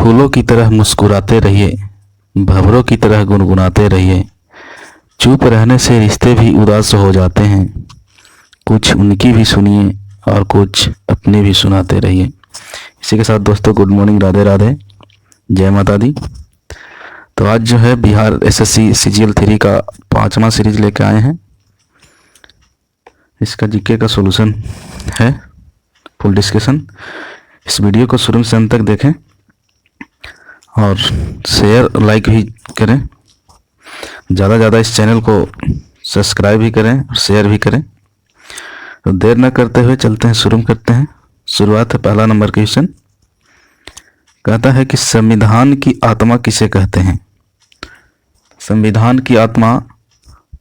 फूलों की तरह मुस्कुराते रहिए, भंवरों की तरह गुनगुनाते रहिए। चुप रहने से रिश्ते भी उदास हो जाते हैं। कुछ उनकी भी सुनिए और कुछ अपनी भी सुनाते रहिए। इसी के साथ दोस्तों गुड मॉर्निंग, राधे राधे, जय माता दी। तो आज जो है बिहार एसएससी सीजीएल 3 का 5वां सीरीज लेके आए हैं। इसका जीके का सॉल्यूशन है, फुल डिस्कशन। इस वीडियो को शुरू से अंत तक देखें और शेयर लाइक भी करें। ज़्यादा ज़्यादा इस चैनल को सब्सक्राइब भी करें और शेयर भी करें। तो देर न करते हुए चलते हैं, शुरू करते हैं। शुरुआत है, पहला नंबर क्वेश्चन कहता है कि संविधान की आत्मा किसे कहते हैं। संविधान की आत्मा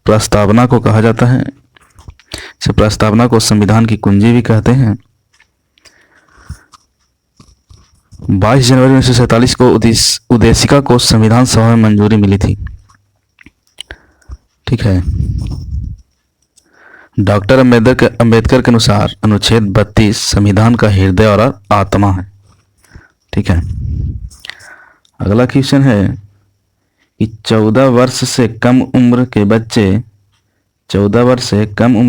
प्रस्तावना को कहा जाता है। इस प्रस्तावना को संविधान की कुंजी भी कहते हैं। 22 जनवरी 1947 को उद्देशिका को संविधान सभा में मंजूरी मिली थी। ठीक है। डॉक्टर अंबेडकर के अनुसार अनुच्छेद 32 संविधान का हृदय और आत्मा है। ठीक है। अगला क्वेश्चन है कि 14 वर्ष से कम उम्र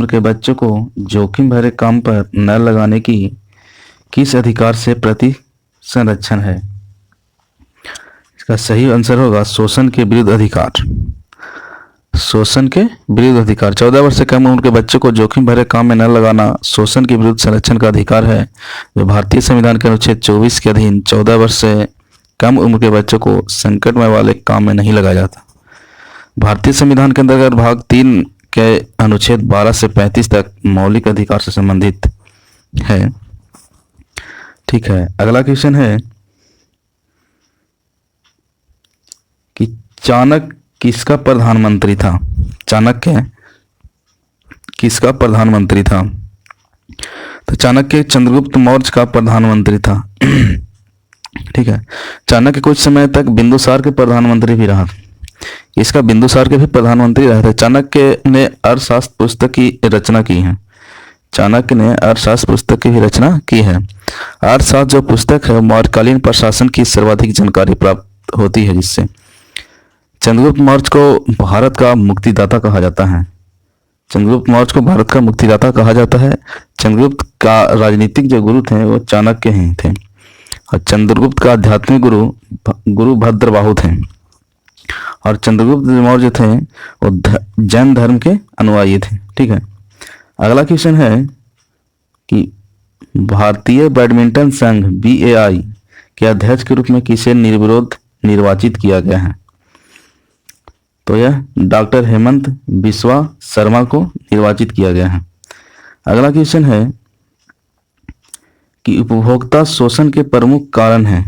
के बच्चों को जोखिम भरे काम पर न लगाने की किस अधिकार से प्रति संरक्षण है। इसका सही आंसर होगा शोषण के विरुद्ध अधिकार। शोषण के विरुद्ध अधिकार। 14 वर्ष से कम उम्र के बच्चों को जोखिम भरे काम में न लगाना शोषण के विरुद्ध संरक्षण का अधिकार है, जो भारतीय संविधान के अनुच्छेद 24 के अधीन 14 वर्ष से कम उम्र के बच्चों को संकटमय वाले काम में नहीं लगाया जाता। भारतीय संविधान के अंतर्गत भाग 3 के अनुच्छेद 12 से 35 तक मौलिक अधिकार से संबंधित है। ठीक है। अगला क्वेश्चन है कि चाणक्य किसका प्रधानमंत्री था। चाणक्य किसका प्रधानमंत्री था। तो चाणक्य चंद्रगुप्त मौर्य का प्रधानमंत्री था। ठीक है। चाणक्य कुछ समय तक बिंदुसार के प्रधानमंत्री भी रहा। इसका बिंदुसार के भी प्रधानमंत्री रहे थे। चाणक्य ने अर्थशास्त्र पुस्तक की रचना की है। चाणक्य ने अर्थशास्त्र पुस्तक की भी रचना की है। अर्थशास्त्र जो पुस्तक है मौर्यकालीन प्रशासन की सर्वाधिक जानकारी प्राप्त होती है, जिससे चंद्रगुप्त मौर्य को भारत का मुक्तिदाता कहा जाता है। चंद्रगुप्त मौर्य को भारत का मुक्तिदाता कहा जाता है। चंद्रगुप्त का राजनीतिक जो गुरु थे वो चाणक्य ही थे, और चंद्रगुप्त का आध्यात्मिक गुरु भद्रबाहु थे, और चंद्रगुप्त मौर्य थे वो जैन धर्म के अनुयायी थे। ठीक है। अगला क्वेश्चन है कि भारतीय बैडमिंटन संघ BAI के अध्यक्ष के रूप में किसे निर्विरोध निर्वाचित किया गया है। तो यह डॉक्टर हेमंत बिस्वा शर्मा को निर्वाचित किया गया है। अगला क्वेश्चन है कि उपभोक्ता शोषण के प्रमुख कारण है।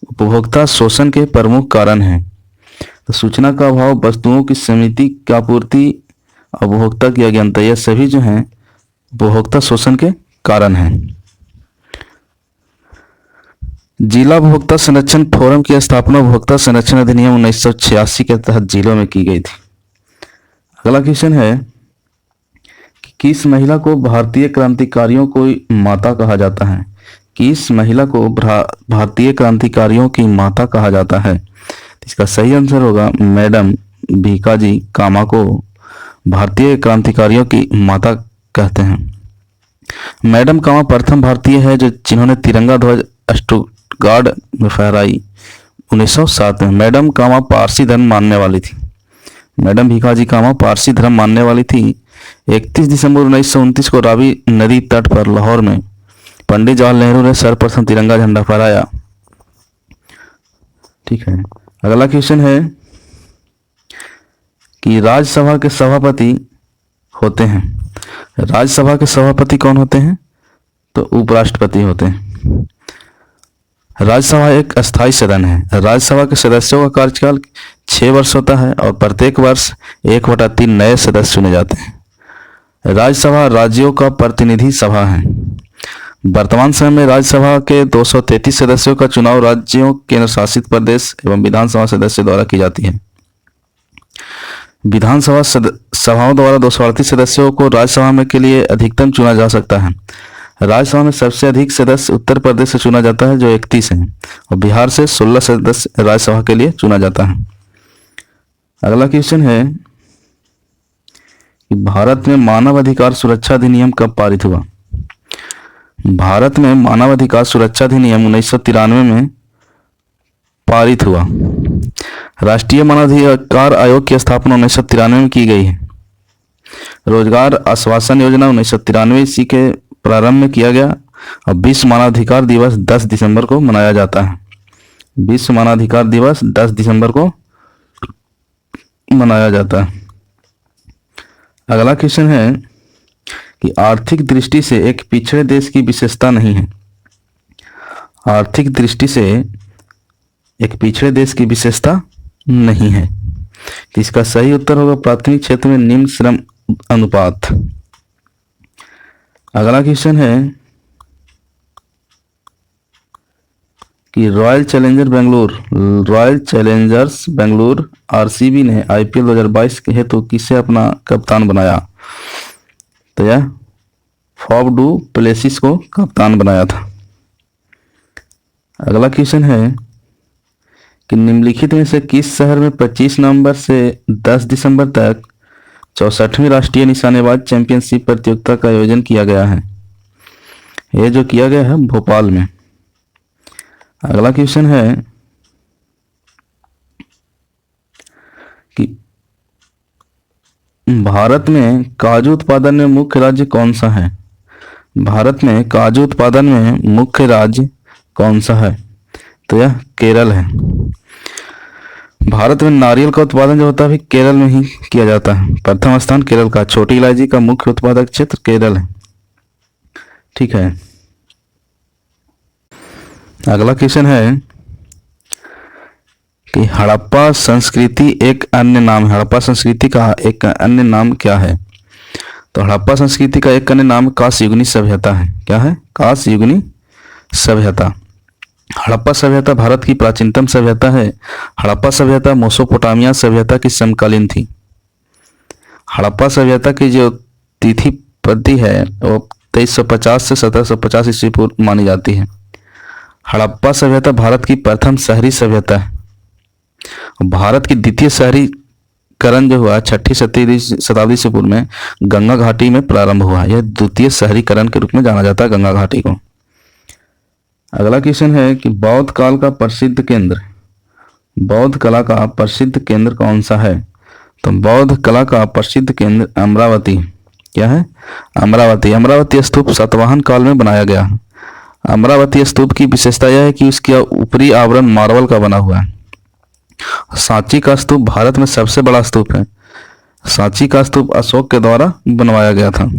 उपभोक्ता शोषण के प्रमुख कारण है तो सूचना का अभाव, वस्तुओं की समिति की आपूर्ति, उपभोक्ता की अज्ञानता, यह सभी जो हैं उपभोक्ता शोषण के कारण हैं। जिला उपभोक्ता संरक्षण फोरम की स्थापना उपभोक्ता संरक्षण अधिनियम 1986 के तहत जिलों में की गई थी। अगला क्वेश्चन है कि किस महिला को भारतीय क्रांतिकारियों को माता कहा जाता है। किस महिला को भारतीय क्रांतिकारियों की माता कहा जाता है। इसका सही आंसर होगा मैडम भीकाजी कामा को भारतीय क्रांतिकारियों की माता कहते हैं। मैडम कामा प्रथम भारतीय है जिन्होंने तिरंगा ध्वज स्टुटगार्ट में फहराई 1907 में। मैडम कामा पारसी धर्म मानने वाली थी। मैडम भीकाजी कामा पारसी धर्म मानने वाली थी। 31 दिसंबर 1929 को रावी नदी तट पर लाहौर में पंडित जवाहरलाल नेहरू ने सर्वप्रथम तिरंगा झंडा फहराया। ठीक है। अगला क्वेश्चन है कि राज्यसभा के सभापति होते हैं। राज्यसभा के सभापति कौन होते हैं। तो उपराष्ट्रपति होते हैं। राज्यसभा एक अस्थायी सदन है। राज्यसभा के सदस्यों का कार्यकाल 6 वर्ष होता है और प्रत्येक वर्ष 1/3 नए सदस्य चुने जाते हैं। राज्यसभा राज्यों का प्रतिनिधि सभा है। वर्तमान समय में राज्यसभा के 233 सदस्यों का चुनाव राज्यों, केंद्र शासित प्रदेश एवं विधानसभा सदस्य द्वारा की जाती है। विधानसभा सभाओं द्वारा 238 सदस्यों को राज्यसभा में के लिए अधिकतम चुना जा सकता है। राज्यसभा में सबसे अधिक सदस्य उत्तर प्रदेश से चुना जाता है जो 31 हैं, और बिहार से 16 सदस्य राज्यसभा के लिए चुना जाता है। अगला क्वेश्चन है कि भारत में मानव अधिकार सुरक्षा अधिनियम कब पारित हुआ? भारत में मानव अधिकार सुरक्षा अधिनियम 1993 में पारित हुआ। राष्ट्रीय मानवाधिकार आयोग की स्थापना 1993 में की गई है। रोजगार आश्वासन योजना 1993 इसी के प्रारंभ में किया गया, और विश्व मानवाधिकार दिवस 10 दिसंबर को मनाया जाता है। विश्व मानवाधिकार दिवस 10 दिसंबर को मनाया जाता है। अगला क्वेश्चन है कि आर्थिक दृष्टि से एक पिछड़े देश की विशेषता नहीं है। आर्थिक दृष्टि से एक पिछड़े देश की विशेषता नहीं है, तो इसका सही उत्तर होगा प्राथमिक क्षेत्र में निम्न श्रम अनुपात। अगला क्वेश्चन है कि रॉयल चैलेंजर्स बेंगलुरु आरसीबी ने आईपीएल 2022 के हेतु किसे अपना कप्तान बनाया? तो यह फॉफ डू प्लेसिस को कप्तान बनाया था। अगला क्वेश्चन है कि निम्नलिखित में से किस शहर में 25 नवंबर से 10 दिसंबर तक 64वीं राष्ट्रीय निशानेबाज चैंपियनशिप प्रतियोगिता का आयोजन किया गया है? यह जो किया गया है भोपाल में। अगला क्वेश्चन है कि भारत में काजू उत्पादन में मुख्य राज्य कौन सा है? भारत में काजू उत्पादन में मुख्य राज्य कौन सा है? तो यह केरल है। भारत में नारियल का उत्पादन जो होता है केरल में ही किया जाता है। प्रथम स्थान केरल का। छोटी इलायची का मुख्य उत्पादक क्षेत्र केरल है। ठीक है। अगला क्वेश्चन है कि हड़प्पा संस्कृति एक अन्य नाम है। हड़प्पा संस्कृति का एक अन्य नाम क्या है? तो हड़प्पा संस्कृति का एक अन्य नाम कांस्ययुगीन सभ्यता है। क्या है? कांस्ययुगीन सभ्यता। हड़प्पा सभ्यता भारत की प्राचीनतम सभ्यता है। हड़प्पा सभ्यता मेसोपोटामिया सभ्यता की समकालीन थी। हड़प्पा सभ्यता की जो तिथि पद्धति है वो 2350 से 1750 ईस्वी पूर्व मानी जाती है। हड़प्पा सभ्यता भारत की प्रथम शहरी सभ्यता है। भारत की द्वितीय शहरीकरण जो हुआ 6ठी शताब्दी से पूर्व में गंगा घाटी में प्रारंभ हुआ। यह द्वितीय शहरीकरण के रूप में जाना जाता है गंगा घाटी को। अगला क्वेश्चन है कि बौद्ध काल का प्रसिद्ध केंद्र, बौद्ध कला का प्रसिद्ध केंद्र कौन सा है? तो बौद्ध कला का प्रसिद्ध केंद्र अमरावती। क्या है? अमरावती। अमरावती स्तूप सातवाहन काल में बनाया गया। अमरावती स्तूप की विशेषता यह है कि उसका ऊपरी आवरण मार्बल का बना हुआ है। सांची का स्तूप भारत में सबसे बड़ा स्तूप है। सांची का स्तूप अशोक के द्वारा बनवाया गया था।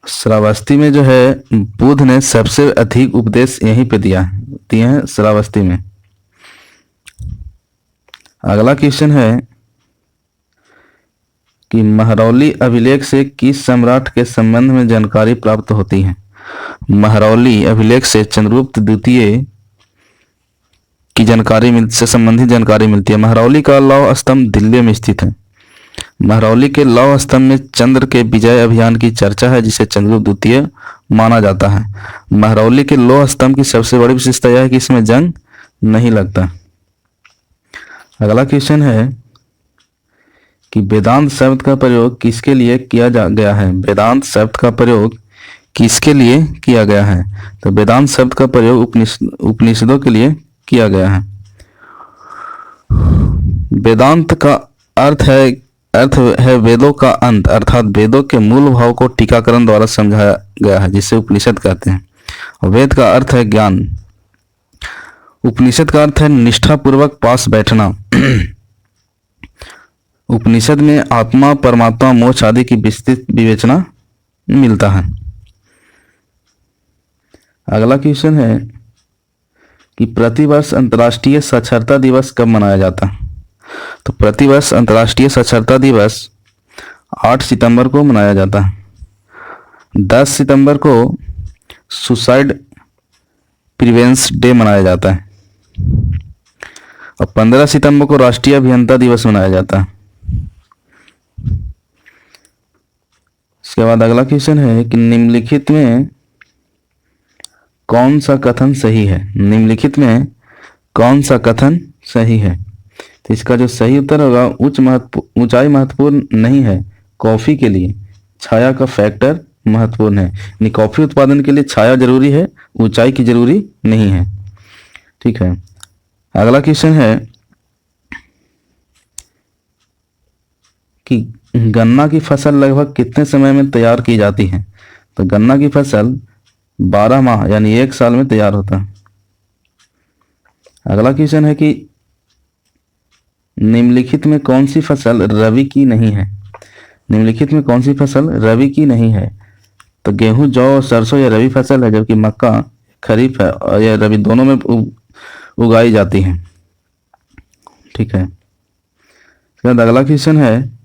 श्रावस्ती में जो है बुद्ध ने सबसे अधिक उपदेश यहीं पे दिए हैं श्रावस्ती में। अगला क्वेश्चन है कि महरौली अभिलेख से किस सम्राट के संबंध में जानकारी प्राप्त होती है? महरौली अभिलेख से चंद्रगुप्त द्वितीय की जानकारी से संबंधित जानकारी मिलती है। महरौली का लौह स्तंभ दिल्ली में स्थित है। महरौली के लौह स्तंभ में चंद्र के विजय अभियान की चर्चा है जिसे चंद्रगुप्त द्वितीय माना जाता है। महरौली के लौह स्तंभ की सबसे बड़ी विशेषता यह है कि इसमें जंग नहीं लगता। अगला क्वेश्चन है कि वेदांत शब्द का प्रयोग किसके लिए किया गया है? वेदांत शब्द का प्रयोग किसके लिए किया गया है? तो वेदांत शब्द का प्रयोग उपनिषदों के लिए किया गया है। वेदांत का अर्थ है वेदों का अंत, अर्थात वेदों के मूल भाव को टीकाकरण द्वारा समझाया गया है जिसे उपनिषद कहते हैं। और वेद का अर्थ है ज्ञान। उपनिषद का अर्थ है निष्ठा पूर्वक पास बैठना। उपनिषद में आत्मा, परमात्मा, मोक्ष आदि की विस्तृत विवेचना मिलता है। अगला क्वेश्चन है कि प्रतिवर्ष अंतर्राष्ट्रीय साक्षरता दिवस कब मनाया जाता है? तो प्रतिवर्ष अंतर्राष्ट्रीय साक्षरता दिवस 8 सितंबर को मनाया जाता है। 10 सितंबर को सुसाइड प्रिवेंस डे मनाया जाता है और 15 सितंबर को राष्ट्रीय अभियंता दिवस मनाया जाता है। इसके बाद अगला क्वेश्चन है कि निम्नलिखित में कौन सा कथन सही है। निम्नलिखित में कौन सा कथन सही है। तो इसका जो सही उत्तर होगा, ऊंचाई महत्वपूर्ण नहीं है, कॉफी के लिए छाया का फैक्टर महत्वपूर्ण है। यानी कॉफी उत्पादन के लिए छाया जरूरी है, ऊंचाई की जरूरी नहीं है। ठीक है, अगला क्वेश्चन है कि गन्ना की फसल लगभग कितने समय में तैयार की जाती है। तो गन्ना की फसल 12 माह यानी 1 साल में तैयार होता है। अगला क्वेश्चन है कि निम्नलिखित में कौन सी फसल रबी की नहीं है। निम्नलिखित में कौन सी फसल रबी की नहीं है। तो गेहूं, जौ, सरसों या रबी फसल है, जबकि मक्का खरीफ है और यह रबी दोनों में उगाई जाती है। ठीक है, इसके बाद अगला क्वेश्चन है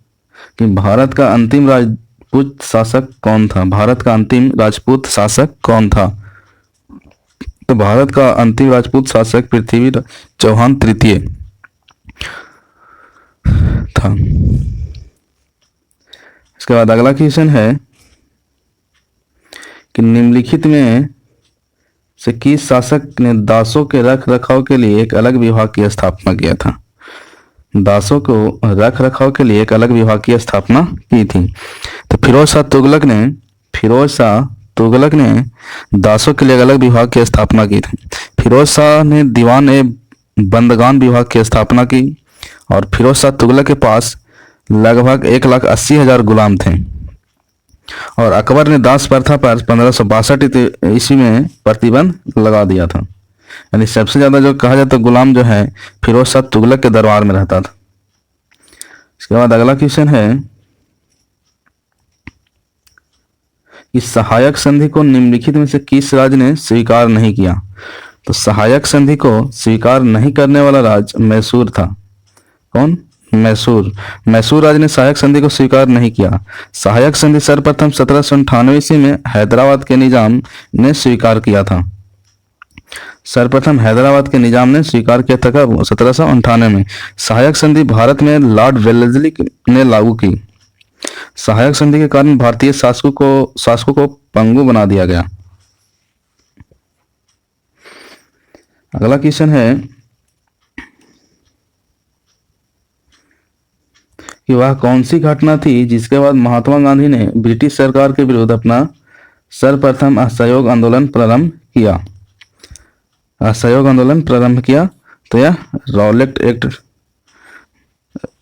कि भारत का अंतिम राजपूत शासक कौन था। भारत का अंतिम राजपूत शासक कौन था। तो भारत का अंतिम राजपूत शासक पृथ्वीराज चौहान तृतीय था। इसके बाद अगला क्वेश्चन है कि निम्नलिखित में से किस शासक ने दासों के रख रखाव के लिए एक अलग विभाग की स्थापना किया था। दासों को रख रखाव के लिए एक अलग विभाग की स्थापना की थी। तो फिरोज शाह तुगलक ने दासों के लिए अलग विभाग की स्थापना की थी। फिरोज शाह ने दीवान ए बंदगान विभाग की स्थापना की और फिरोज शाह तुगलक के पास लगभग 1,80,000 गुलाम थे। और अकबर ने दास प्रथा पर 1562 ईस्वी में प्रतिबंध लगा दिया था। यानी सबसे ज्यादा जो कहा जाता गुलाम जो है फिरोज शाह तुगलक के दरबार में रहता था। इसके बाद अगला क्वेश्चन है कि सहायक संधि को निम्नलिखित में से किस राज्य ने स्वीकार नहीं किया। तो सहायक संधि को स्वीकार नहीं करने वाला राज्य मैसूर था। कौन? मैसूर राज्य ने सहायक संधि को स्वीकार नहीं किया। सहायक संधि सर्वप्रथम 1798 ईस्वी में हैदराबाद के निजाम ने स्वीकार किया था। सर्वप्रथम हैदराबाद के निजाम ने स्वीकार किया था कब? 1798 में। सहायक संधि भारत में लॉर्ड वेलेस्ली ने लागू की। सहायक संधि के कारण भारतीय शासकों को पंगु बना दिया गया। अगला क्वेश्चन है कि वह कौन सी घटना थी जिसके बाद महात्मा गांधी ने ब्रिटिश सरकार के विरुद्ध अपना सर्वप्रथम असहयोग आंदोलन प्रारंभ किया। तो यह रॉलेट एक्ट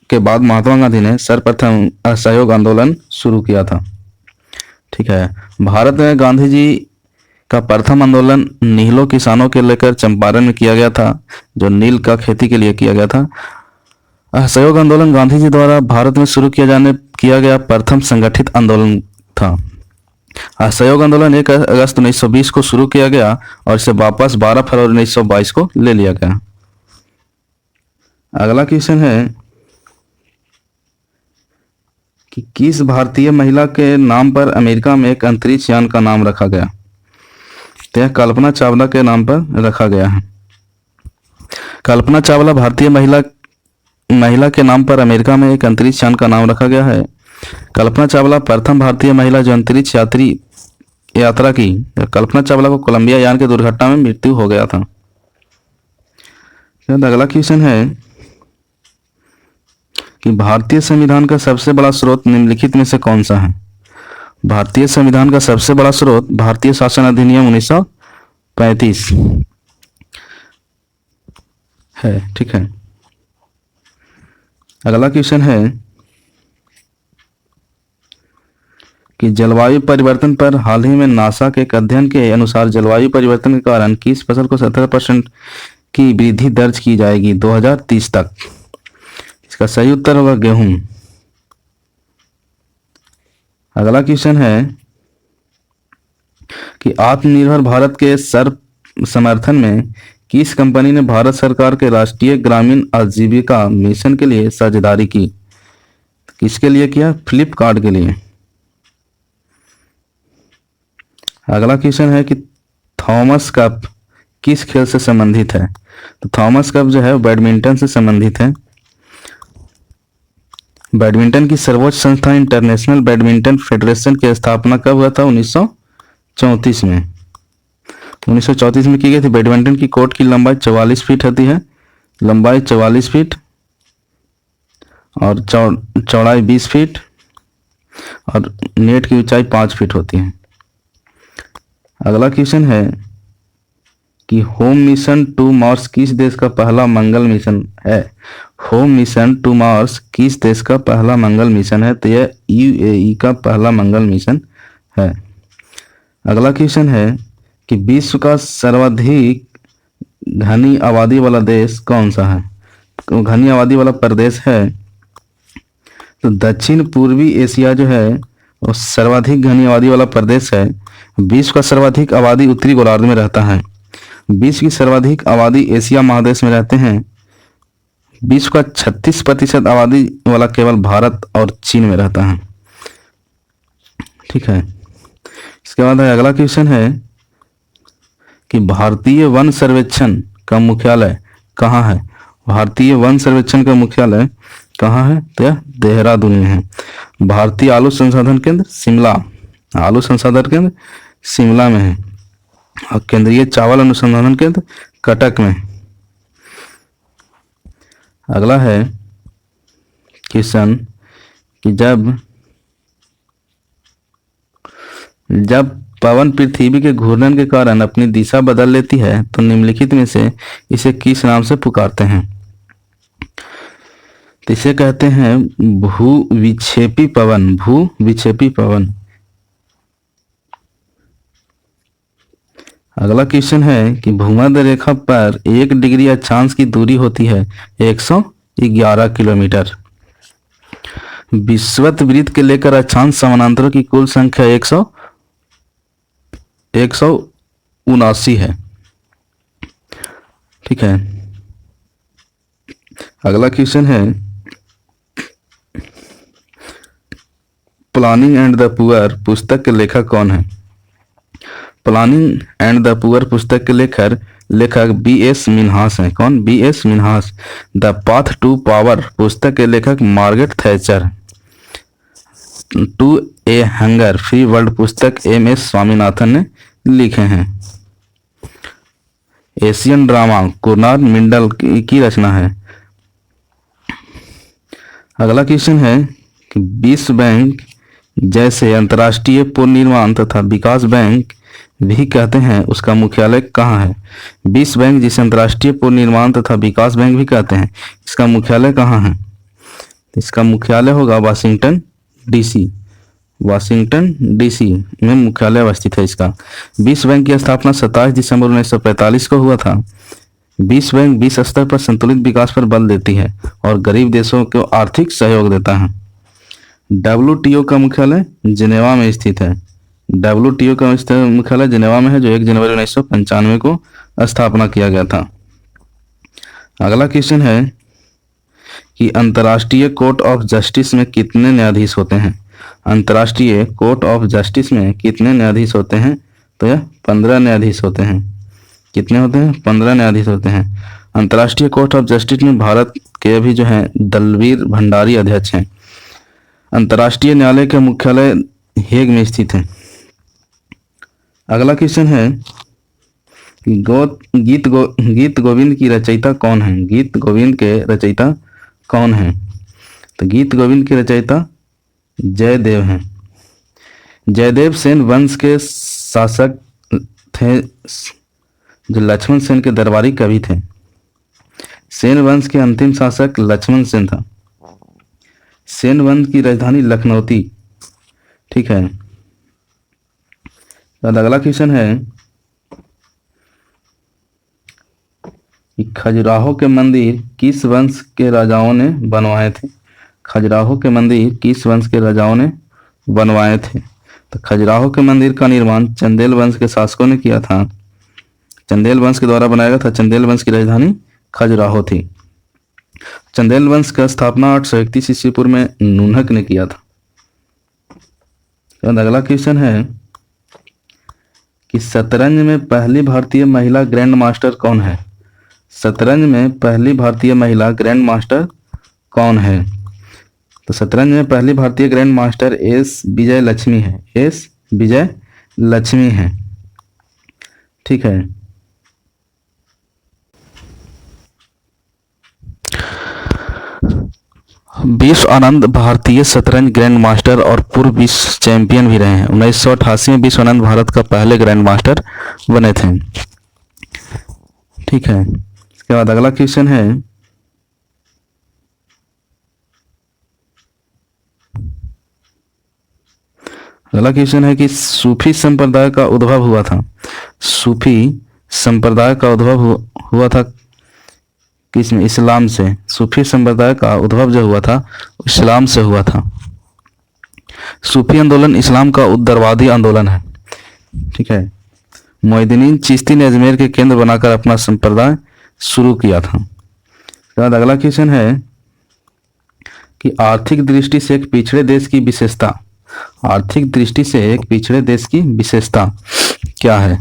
के बाद महात्मा गांधी ने सर्वप्रथम असहयोग आंदोलन शुरू किया था। ठीक है, भारत में गांधी जी का प्रथम आंदोलन नीलों किसानों के लेकर चंपारण में किया गया था, जो नील का खेती के लिए किया गया था। असहयोग आंदोलन गांधी जी द्वारा भारत में शुरू किया गया प्रथम संगठित आंदोलन था। असहयोग आंदोलन 1 अगस्त 1920 को शुरू किया गया और इसे वापस 12 फरवरी 1922 को ले लिया गया। अगला क्वेश्चन है कि किस भारतीय महिला के नाम पर अमेरिका में एक अंतरिक्ष यान का नाम रखा गया। तो यह कल्पना चावला के नाम पर रखा गया है। कल्पना चावला भारतीय महिला के नाम पर अमेरिका में एक अंतरिक्ष यान का नाम रखा गया है। कल्पना चावला प्रथम भारतीय महिला जो अंतरिक्ष यात्रा की। कल्पना चावला को कोलंबिया यान की दुर्घटना में मृत्यु हो गया था। अगला क्वेश्चन है कि भारतीय संविधान का सबसे बड़ा स्रोत निम्नलिखित में से कौन सा है। भारतीय संविधान का सबसे बड़ा स्रोत भारतीय शासन अधिनियम 1935 है। ठीक है, अगला क्वेश्चन है कि जलवायु परिवर्तन पर हाल ही में नासा के एक अध्ययन के अनुसार जलवायु परिवर्तन के कारण किस फसल को 70% की वृद्धि दर्ज की जाएगी 2030 तक। इसका सही उत्तर होगा गेहूं। अगला क्वेश्चन है कि आत्मनिर्भर भारत के समर्थन में किस कंपनी ने भारत सरकार के राष्ट्रीय ग्रामीण आजीविका मिशन के लिए साझेदारी की। किसके लिए किया? फ्लिपकार्ट के लिए। अगला क्वेश्चन है कि थॉमस कप किस खेल से संबंधित है। तो थॉमस कप जो है बैडमिंटन से संबंधित है। बैडमिंटन की सर्वोच्च संस्था इंटरनेशनल बैडमिंटन फेडरेशन की स्थापना कब हुआ था? 1934 में। 1934 में की गई थी। बैडमिंटन की कोर्ट की लंबाई 44 फीट होती है, लंबाई 44 फीट और चौड़ाई 20 फीट और नेट की ऊंचाई 5 फीट होती है। अगला क्वेश्चन है कि होम मिशन टू मार्स किस देश का पहला मंगल मिशन है? होम मिशन टू मार्स किस देश का पहला मंगल मिशन है? तो यह यूएई का पहला मंगल मिशन है। अगला क्वेश्चन है कि विश्व का सर्वाधिक घनी आबादी वाला देश कौन सा है? घनी आबादी वाला प्रदेश है तो दक्षिण पूर्वी एशिया जो है वो सर्वाधिक घनी आबादी वाला प्रदेश है। विश्व का सर्वाधिक आबादी उत्तरी गोलार्ध में रहता है। विश्व की सर्वाधिक आबादी एशिया महादेश में रहते हैं। विश्व का 36% आबादी वाला केवल भारत और चीन में रहता है। ठीक है, इसके बाद अगला क्वेश्चन है कि भारतीय वन सर्वेक्षण का मुख्यालय कहाँ है? भारतीय वन सर्वेक्षण का मुख्यालय कहाँ है? तो यह देहरादून में है। भारतीय आलू संसाधन केंद्र शिमला, आलू संसाधन केंद्र शिमला में है और केंद्रीय चावल अनुसंधान केंद्र कटक में। अगला है क्वेश्चन कि जब पवन पृथ्वी के घूर्णन के कारण अपनी दिशा बदल लेती है तो निम्नलिखित में से इसे किस नाम से पुकारते हैं? तो इसे कहते हैं भू विक्षेपी पवन। भू विक्षेपी पवन। अगला क्वेश्चन है कि भूमध्य रेखा पर 1 डिग्री अक्षांश की दूरी होती है 111 किलोमीटर। विषुवत वृत्त के लेकर अक्षांश समानांतरों की कुल संख्या 179 है। ठीक है, अगला क्वेश्चन है प्लानिंग एंड द पुअर पुस्तक के लेखक कौन है? प्लानिंग एंड द पुअर पुस्तक के लेखक B.S. मिन्हास हैं। कौन? B.S. Minhas. The path to power पुस्तक के लेखक Margaret Thatcher. To a hunger free world पुस्तक M.S. स्वामीनाथन ने लिखे हैं। एशियन ड्रामा कुरनाड मिंडल की रचना है। अगला क्वेश्चन है कि विश्व बैंक जैसे अंतर्राष्ट्रीय पुनर्निर्माण तथा विकास बैंक भी कहते हैं उसका मुख्यालय कहाँ है? विश्व बैंक जिसे अंतर्राष्ट्रीय पुनर्निर्माण तथा विकास बैंक भी कहते हैं, इसका मुख्यालय कहाँ है? इसका मुख्यालय होगा वाशिंगटन डीसी। वाशिंगटन डीसी में मुख्यालय अवस्थित है इसका। विश्व बैंक की स्थापना 27 दिसंबर 1945 को हुआ था। विश्व बैंक विश्व स्तर पर संतुलित विकास पर बल देती है और गरीब देशों को आर्थिक सहयोग देता है। WTO का मुख्यालय जिनेवा में स्थित है। WTO का मुख्यालय जिनेवा में है जो 1 जनवरी 1995 को स्थापना किया गया था। अगला क्वेश्चन है कि अंतर्राष्ट्रीय कोर्ट ऑफ जस्टिस में कितने न्यायाधीश होते हैं? अंतर्राष्ट्रीय कोर्ट ऑफ जस्टिस में कितने न्यायाधीश होते हैं? तो यह 15 न्यायाधीश होते हैं। कितने होते हैं? 15 न्यायाधीश होते हैं। अंतर्राष्ट्रीय कोर्ट ऑफ जस्टिस में भारत के अभी जो है दलवीर भंडारी अध्यक्ष हैं। अंतर्राष्ट्रीय न्यायालय का मुख्यालय हेग में स्थित है। अगला क्वेश्चन है गीत गोविंद की रचयिता कौन है? गीत गोविंद के रचयिता कौन है? तो गीत गोविंद के रचयिता जयदेव हैं। जयदेव सेन वंश के शासक थे जो लक्ष्मण सेन के दरबारी कवि थे। सेन वंश के अंतिम शासक लक्ष्मण सेन था। सेन वंश की राजधानी लखनौती। ठीक है, तो अगला क्वेश्चन है कि खजुराहो के मंदिर किस वंश के राजाओं ने बनवाए थे? खजुराहो के मंदिर किस वंश के राजाओं ने बनवाए थे? तो खजुराहो के मंदिर का निर्माण चंदेल वंश के शासकों ने किया था। चंदेल वंश के द्वारा बनाया गया था। चंदेल वंश की राजधानी खजुराहो थी। चंदेल वंश का स्थापना 831 ईस्वी पूर्व में नूनहक ने किया था। अगला क्वेश्चन है कि शतरंज में पहली भारतीय महिला ग्रैंड मास्टर कौन है? शतरंज में पहली भारतीय महिला ग्रैंड मास्टर कौन है? तो शतरंज में पहली भारतीय ग्रैंड मास्टर एस विजय लक्ष्मी है, एस विजय लक्ष्मी है। ठीक है। विश्व आनंद भारतीय शतरंज ग्रैंड मास्टर और पूर्व विश्व चैंपियन भी रहे हैं। 1988 में विश्व आनंद भारत का पहले ग्रैंड मास्टर बने थे। ठीक है। इसके बाद अगला क्वेश्चन है, अगला क्वेश्चन है कि सूफी संप्रदाय का उद्भव हुआ था, सूफी संप्रदाय का उद्भव हुआ था किसमें? इस्लाम से। सूफी संप्रदाय का उद्भव जो हुआ था इस्लाम से हुआ था। सूफी आंदोलन इस्लाम का उदारवादी आंदोलन है। ठीक है। मोइनुद्दीन चिश्ती ने अजमेर के केंद्र बनाकर अपना संप्रदाय शुरू किया था। उसके बाद अगला क्वेश्चन है कि आर्थिक दृष्टि से एक पिछड़े देश की विशेषता, आर्थिक दृष्टि से एक पिछड़े देश की विशेषता क्या है?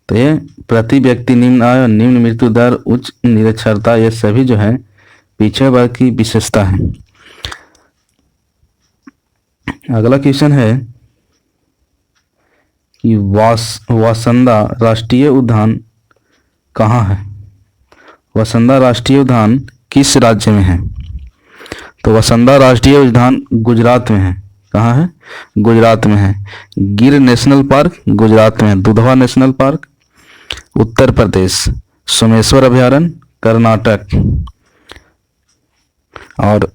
तो ये प्रति व्यक्ति निम्न आय, निम्न मृत्यु दर, उच्च निरक्षरता, ये सभी जो है पिछड़े वर्ग की विशेषता है। अगला क्वेश्चन है कि वासंदा राष्ट्रीय उद्यान कहाँ है? वासंदा राष्ट्रीय उद्यान किस राज्य में है? तो वासंदा राष्ट्रीय उद्यान गुजरात में है। कहाँ है? गुजरात में है। गिर नेशनल पार्क गुजरात में है। Dudhwa national park Uttar Pradesh. सोमेश्वर अभयारण्य कर्नाटक। और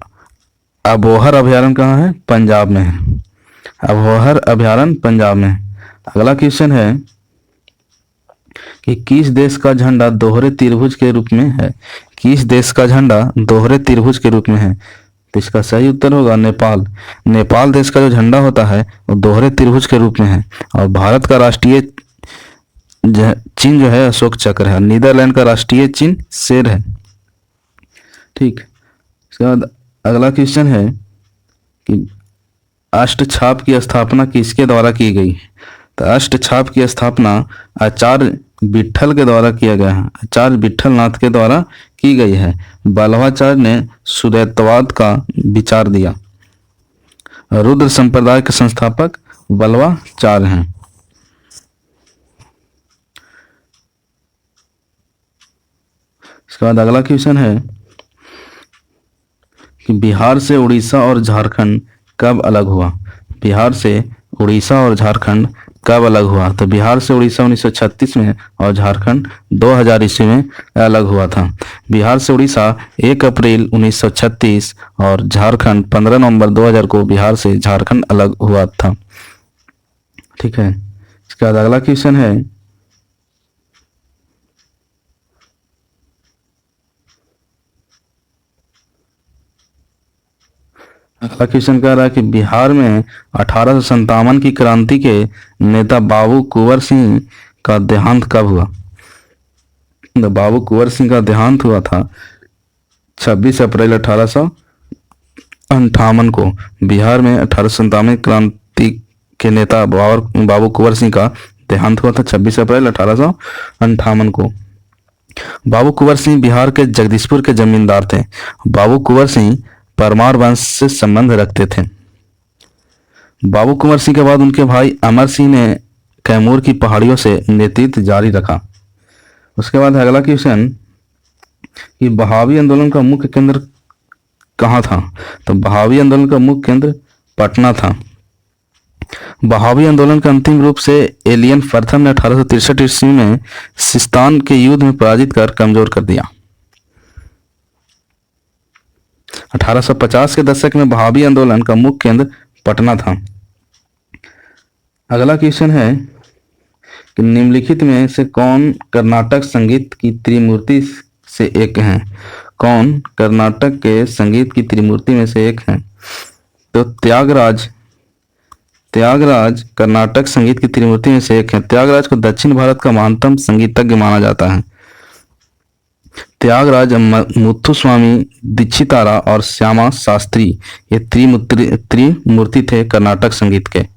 अबोहर अभयारण्य कहाँ है? पंजाब में है। अबोहर अभयारण्य पंजाब में है। अगला क्वेश्चन है कि किस देश का झंडा दोहरे त्रिभुज के रूप में है? किस देश का झंडा दोहरे त्रिभुज के रूप में है? तो इसका सही उत्तर होगा नेपाल। नेपाल देश का जो झंडा होता है वो दोहरे त्रिभुज के रूप में है। और भारत का राष्ट्रीय चिन्ह जो है अशोक चक्र है। नीदरलैंड का राष्ट्रीय चिन्ह शेर है। ठीक। इसके बाद अगला क्वेश्चन है कि अष्टछाप की स्थापना किसके द्वारा की गई? तो अष्टछाप की स्थापना आचार्य विट्ठल के द्वारा किया गया है। आचार्य विट्ठल नाथ के द्वारा की गई है। बल्लवाचार्य ने सुदैतवाद का विचार दिया। रुद्र संप्रदाय के संस्थापक बल्लवाचार्य हैं। इसके बाद अगला क्वेश्चन है कि बिहार से उड़ीसा और झारखंड कब अलग हुआ? बिहार से उड़ीसा और झारखंड कब अलग हुआ? तो बिहार से उड़ीसा 1936 में और झारखंड 2000 ईस्वी में अलग हुआ था। बिहार से उड़ीसा 1 अप्रैल 1936 और झारखंड 15 नवंबर 2000 को बिहार से झारखंड अलग हुआ था। ठीक है। इसके बाद अगला क्वेश्चन है अगला क्वेश्चन कह रहा है कि बिहार में 1857 की क्रांति के नेता बाबू कुंवर सिंह का देहांत कब हुआ? तो बाबू कुंवर सिंह का देहांत हुआ था 26 अप्रैल 1858 को। बिहार में 1857 क्रांति के नेता बाबू कुंवर सिंह का देहांत हुआ था 26 अप्रैल 1858 को। बाबू कुंवर सिंह बिहार के जगदीशपुर के जमींदार थे। बाबू कुंवर सिंह परमार वंश से संबंध रखते थे। बाबू कुंवर सिंह के बाद उनके भाई अमर सिंह ने कैमूर की पहाड़ियों से नेतृत्व जारी रखा। उसके बाद अगला क्वेश्चन कि बहावी आंदोलन का मुख्य केंद्र कहाँ था? तो बहावी आंदोलन का मुख्य केंद्र पटना था। बहावी आंदोलन का अंतिम रूप से एलियन प्रथम ने 1863 ईस्वी में सिस्तान के युद्ध में पराजित कर कमजोर कर दिया। 1850 के दशक में बहावी आंदोलन का मुख्य केंद्र पटना था। अगला क्वेश्चन है कि निम्नलिखित में से कौन कर्नाटक संगीत की त्रिमूर्ति से एक है? कौन कर्नाटक के संगीत की त्रिमूर्ति में से एक है? तो त्यागराज कर्नाटक संगीत की त्रिमूर्ति में से एक है। त्यागराज को दक्षिण भारत का महानतम संगीतज्ञ माना जाता है। त्यागराज, मुथुस्वामी दीक्षितारा और श्यामा शास्त्री ये त्रिमूर्ति थे कर्नाटक संगीत के।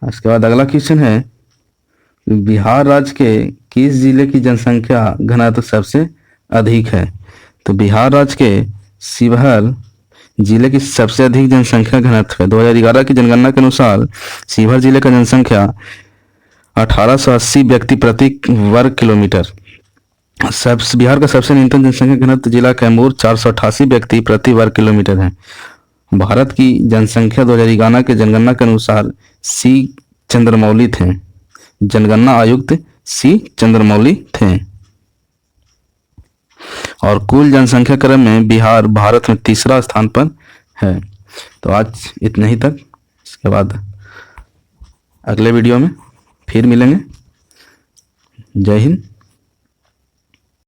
इसके बाद अगला क्वेश्चन है बिहार राज्य के किस जिले की जनसंख्या घनत्व सबसे अधिक है? तो बिहार राज्य के शिवहर जिले की सबसे अधिक जनसंख्या घनत्व है। 2011 की जनगणना के अनुसार शिवहर जिले का जनसंख्या 1880 व्यक्ति प्रति वर्ग किलोमीटर। बिहार का सबसे न्यूनतम जनसंख्या घनत्व जिला कैमूर 488 व्यक्ति प्रति वर्ग किलोमीटर है। भारत की जनसंख्या 2011 के जनगणना के अनुसार सी चंद्रमौली थे। जनगणना आयुक्त सी चंद्रमौली थे। और कुल जनसंख्या क्रम में बिहार भारत में तीसरा स्थान पर है। तो आज इतना ही तक। इसके बाद अगले वीडियो में फिर मिलेंगे। जय हिंद।